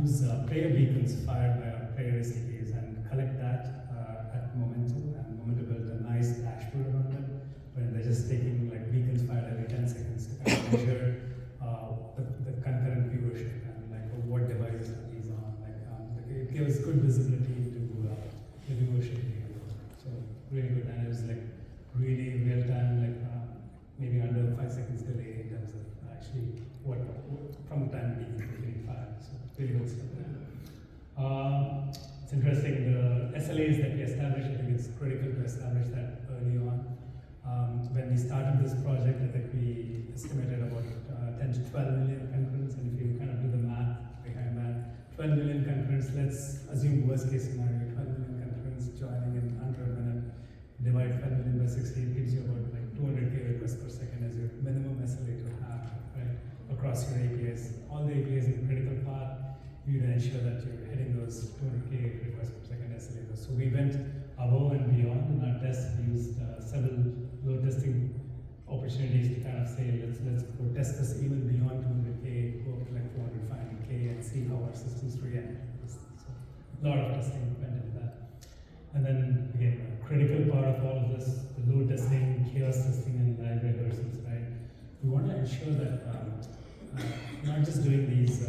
use player beacons fired by our player SDKs and collect that at Momento. And Momento built a nice dashboard around it, where they're just taking like beacons fired every 10 seconds to kind of measure the concurrent viewership and like what devices are these on. It gives good visibility into the viewership data. So really good, and it was like really real time, like maybe under 5 seconds delay in terms of actually what from time being fired. So really good stuff there. It's interesting, the SLAs that we established, I think it's critical to establish that early on. When we started this project, I think we estimated about 10 to 12 million concurrents, and if you kind of do the math behind that, 12 million concurrents, let's assume worst case scenario, 12 million concurrents joining in under a minute, divide 12 million by 60, it gives you about like 200K requests per second as your minimum SLA to have, right, across your APIs. All the APIs in the critical path, you need to ensure that you're hitting those 200K requests per second SLA. So we went above and beyond in our tests. We used several load testing opportunities to kind of say, let's go test this even beyond 200K, go up to like 400, 500K and see how our systems react. So a lot of testing went into that. And then again, a critical part of all of this, the load testing, chaos testing, and live rehearsals, right? We want to ensure that not just doing these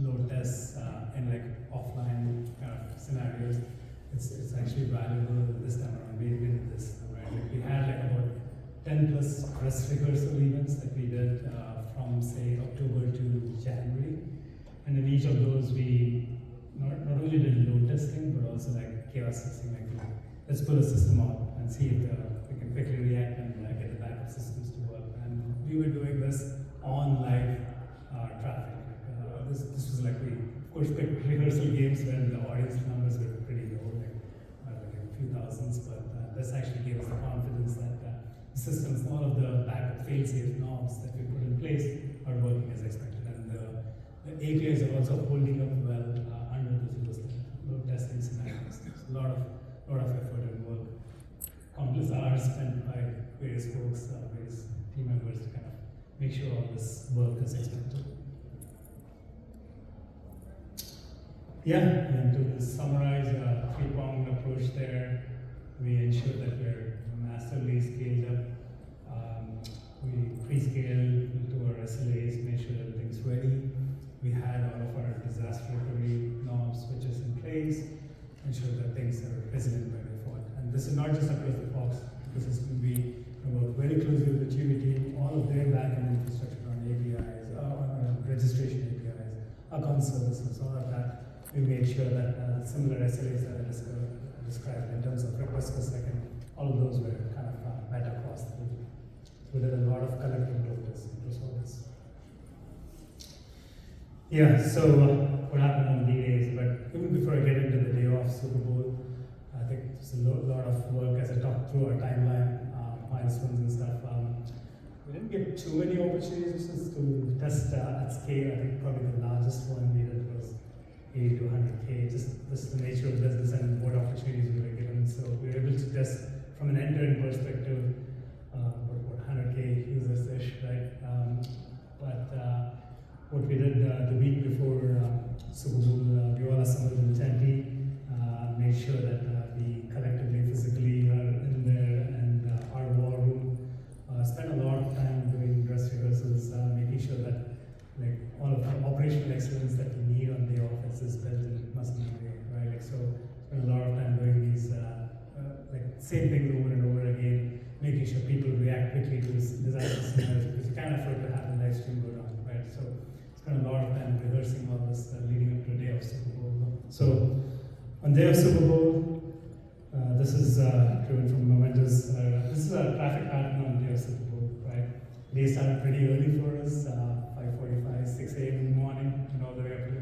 load tests in like offline kind of scenarios, it's actually valuable this time around. We did this, right? Like we had like about 10 plus press rehearsal events that we did from say October to January, and in each of those we not only did load testing but also like chaos testing. Like let's pull a system out and see if we can quickly react and get the backup systems to work. And we were doing this on live traffic. This was like we of course picked rehearsal games when the audience numbers were pretty low, like a few thousands, but this actually gave us the confidence that the systems, all of the backup fail-safe knobs that we put in place are working as expected, and the APIs are also holding up well under those load testing scenarios. So a lot of effort and work, countless hours spent by various folks, various team members to kind of make sure all this work is expected. Yeah, and to summarize a three-pronged approach there, we ensure that we're massively scaled up. We pre-scale into our SLAs, make sure everything's ready. We had all of our disaster recovery knobs, switches in place, ensure that things are resilient by default. And this is not just across the box. This is going to be work very closely with the QB team, all of their backend infrastructure on APIs, on registration APIs, account services, all of that. We made sure that similar SLAs that I described in terms of requests per second, all of those were kind of met across the board. So we did a lot of collective load testing across all this. Yeah, so what happened on D-Days, but even before I get into the day of Super Bowl, I think there's a lot of work as I talked through our timeline, milestones and stuff. We didn't get too many opportunities to test at scale. I think probably the largest one we did was 80 to 100K, just the nature of business and what opportunities we were given. So we were able to test from an end-to-end perspective, what 100K users-ish, right? What we did the week before Super Bowl, we all assembled in Tempe, made sure that we collectively, physically are in there, and our war room spent a lot of time doing dress rehearsals, making sure that like all of the operational excellence that we need on day off is built in must be there, right? Like so, spend a lot of time doing these like same things over and over again, making sure people react quickly to this disaster scenarios because you can't afford to have the live stream go down, right? So spend a lot of time rehearsing all this leading up to the day of Super Bowl. So on day of Super Bowl, this is driven from Momento's. This is a traffic pattern on day of Super Bowl, right? Day started pretty early for us, 5:45, 6 a.m. in the morning, and all the way up to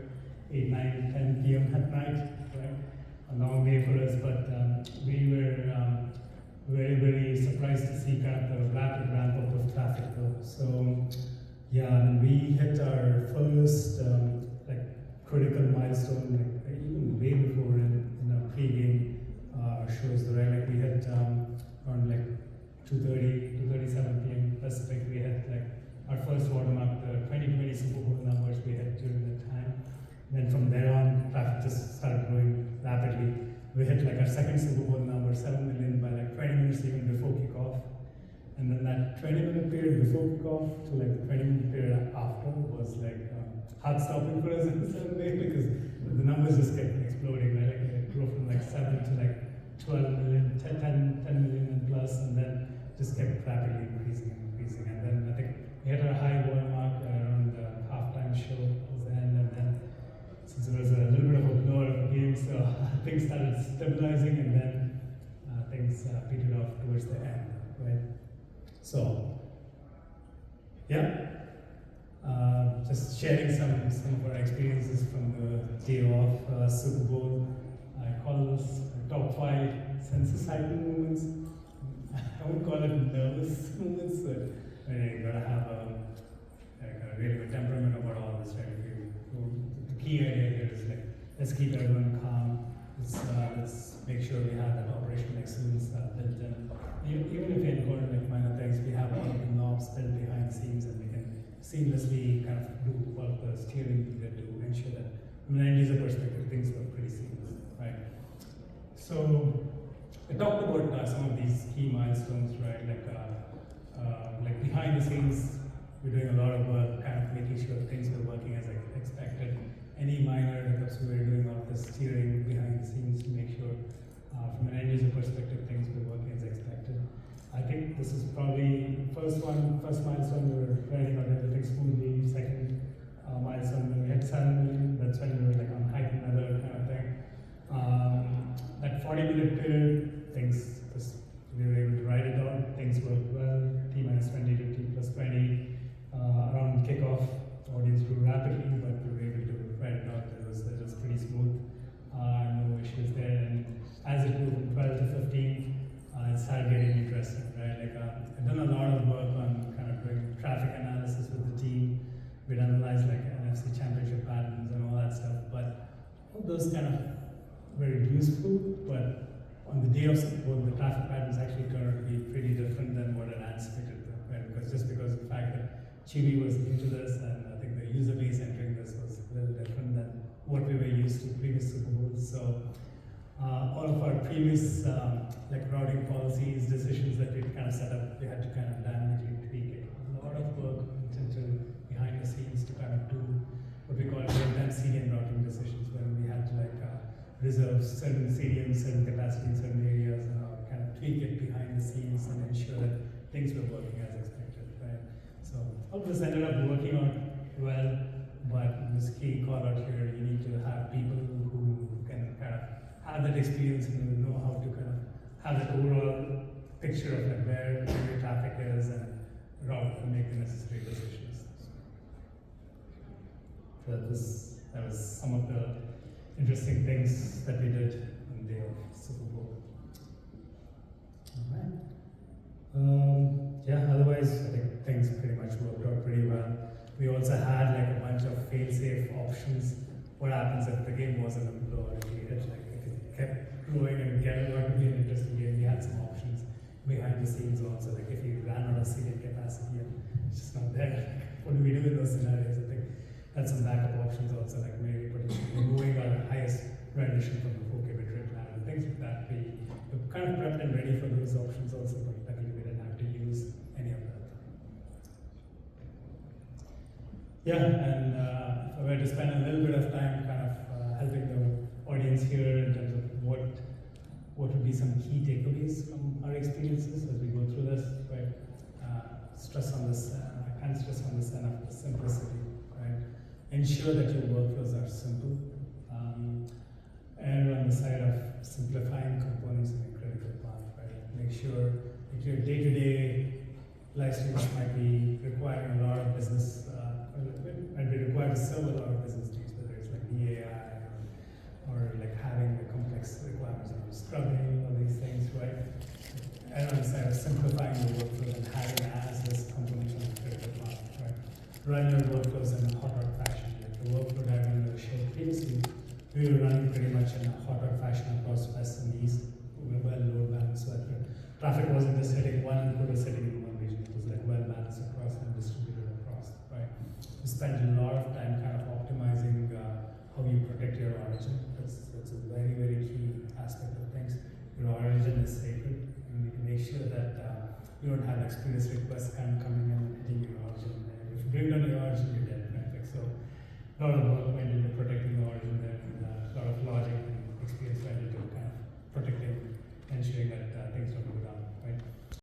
8, 9, 10 p.m. at night, right? A long day for us, but we were very, very surprised to see kind of the rapid ramp up of traffic though. So yeah, and we hit our first like critical milestone, like even way before in our pre-game shows, right? Like we hit around like 2:37 p.m. Pacific. We had like our first watermark, the 2020 Super Bowl numbers we had during that time. Then from there on, traffic just started growing rapidly. We hit like our second Super Bowl number, 7 million, by like 20 minutes even before kickoff. And then that 20-minute period before kickoff to like the 20-minute period after was like heart-stopping for us in a certain way, because the numbers just kept exploding, right? Like it grew from like 7 to like 12 million, 10 million and plus, and then just kept rapidly increasing and increasing. And then I think we hit our high watermark around the halftime show was the end, and then since it was a little bit of a blowout of a game, so things started stabilizing, and then things petered off towards the end, right? So, yeah, just sharing some of our experiences from the day of Super Bowl. I call this top 5 sense-exciting moments. I would call it nervous moments, but you gotta have a really good temperament about all this, right? The key idea here is like, let's keep everyone calm. Let's make sure we have that operational excellence built in. Even if we encounter like minor things, we have all of the knobs built behind the scenes, and we can seamlessly kind of do all of the steering needed to ensure that from an end user perspective, things look pretty seamless, right? So I talked about some of these key milestones, right? Like behind the scenes, we're doing a lot of work, kind of making sure things were working as expected. Any minor hiccups, we were doing all the steering behind the scenes to make sure, from an end user perspective, things were working as expected. I think this is probably first milestone. We were riding on everything smoothly. Second milestone, when we hit 7 million, that's when we were like on heightened alert kind of thing. That 40-minute period, things just, we were able to ride it out. Things worked well. T-minus 20 to T+20. Around kickoff, the audience grew rapidly, but we were able to ride it out. It was pretty smooth. No issues there. And as it grew from 12 to 15, it started getting interesting, right? Like I've done a lot of work on kind of doing traffic analysis with the team. We'd analyze like NFC championship patterns and all that stuff, but all those kind of very useful, but on the day of Super Bowl, the traffic patterns actually turned out to be pretty different than what I anticipated, right? Because of the fact that Chewy was into this, and I think the user base entering this was a little different than what we were used to previous Super Bowls. So all of our previous like routing policies, decisions that we'd kind of set up, we had to kind of dynamically tweak it. A lot of work went into behind the scenes to kind of do what we call real-time CDN routing decisions, when we had to like reserve certain CDMs, certain capacity in certain areas, and kind of tweak it behind the scenes and ensure that things were working as expected, right? So all of this ended up working out well, but this key call out here, you need to have people who can kind of have that experience and know how to kind of have that overall picture of like where your traffic is and route and make the necessary decisions. So that was some of the interesting things that we did on the day of Super Bowl. Alright. Yeah, otherwise I think things pretty much worked out pretty well. We also had like a bunch of fail-safe options. What happens if the game wasn't a blowout? If we hit like if it kept growing and getting out to be an interesting game, we had some options behind the scenes also. Like if you ran out of seating capacity and it's just not there, what do we do in those scenarios? I think had some backup options also, like maybe removing our highest rendition from the 4K bitrate plan and things like that. We were kind of prepped and ready for those options also, but luckily we didn't have to use any of that. Yeah, and if I were to spend a little bit of time kind of helping the audience here in terms of what would be some key takeaways from our experiences as we go through this, right? Stress on this, I can't stress on this enough, the simplicity, right? Ensure that your workflows are simple. Err on the side of simplifying components in a critical path, right? Make sure that your day-to-day life streams might be requiring a lot of business, might be required to serve a lot of business needs, whether it's like EAI or like having the complex requirements of scrubbing, all these things, right? Err on the side of simplifying your workflows and having as this component on a critical path, right? Run your workflows in a hot rod fashion. Like the workflow diagram that was shared previously, we were running pretty much in a hot rod fashion across West and East. We were well load balanced, so that the traffic wasn't just hitting one and was hitting in one region. It was like well balanced across and distributed across, right? We spent a lot of time kind of optimizing how origin is sacred, and we can make sure that you don't have express requests kind of coming in and hitting your origin. If you bring down your origin, you're dead, right? Like, so a lot of